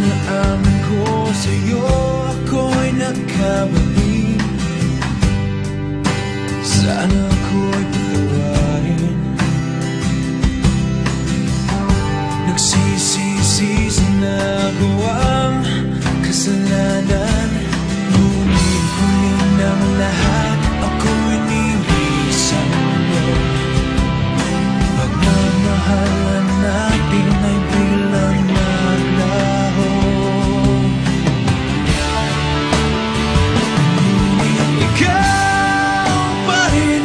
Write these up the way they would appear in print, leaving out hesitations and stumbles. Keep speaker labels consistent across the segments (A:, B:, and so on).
A: Inaamin ko sa'yo, ako'y nagkamali. Sana ako'y patawarin. Nagsisisi sa nagawang kasalanan. Ngunit huli ng lahat, ako'y nilisan mo. Pagmamahalan natin ay biglang naglaho. Ngunit ikaw pa rin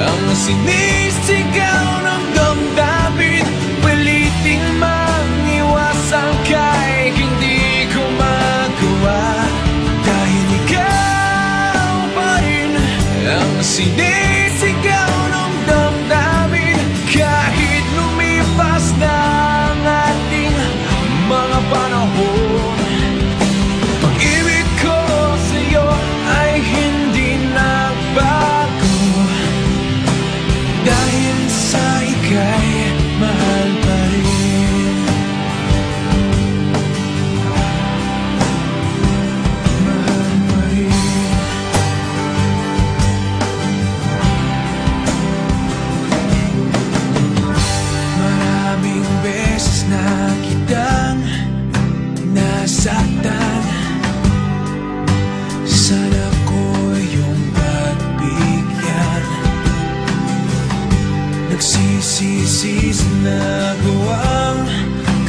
A: ang sinisigaw ng damdamin. Piliting mangiwasan kay hindi ko magawa. Dahil ikaw pa rin ang sinisigaw ng damdamin. Kahit lumipas na ang ating mga panahon, pag-ibig ko sa'yo ay hindi nagbago. Dahil sa ika'y mahal pa rin. Mahal pa rin. Maraming beses na kitang nasaktan. Sana ko yung pagbigyan. Nagsisisi sa nagawang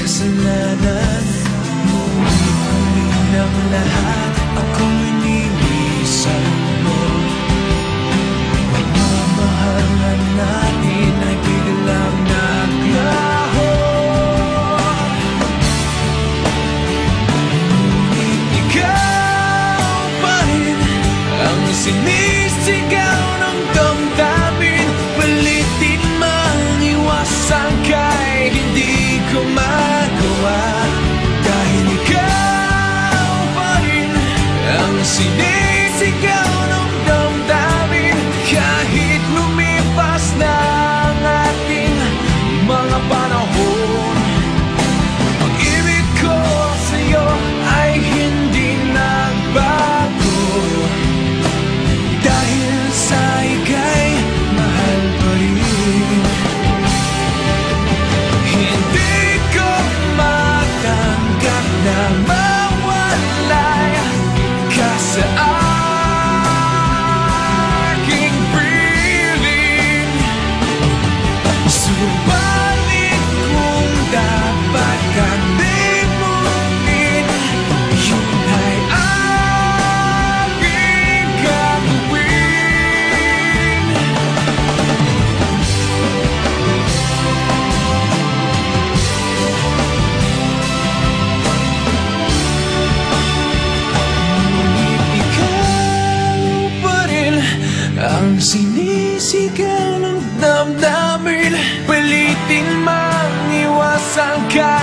A: kasalanan. Ngunit huli ng lahat, ako'y nilisan mo. Pagmamahalan natin ay biglang naglaho. Ngunit ikaw pa rin ang sinisigaw ng damdamin. Pilitin mangiwasan kay hindi ko magawa. Dahil ikaw pa rin ang sinisigaw ng damdamin. Kahit lumipas na ang ating mga panahon, pag-ibig ko sa'yo ay hindi nagbago. Dahil sa ika'y mahal pa rin. Hindi ko matanggap na mawalay ka sa aking piling. Subalit kung dapat kang limutin, yun ay aking gagawin. Ngunit ikaw pa rin ang sinisigaw ng damdamin. Pilitin mangiwasan ka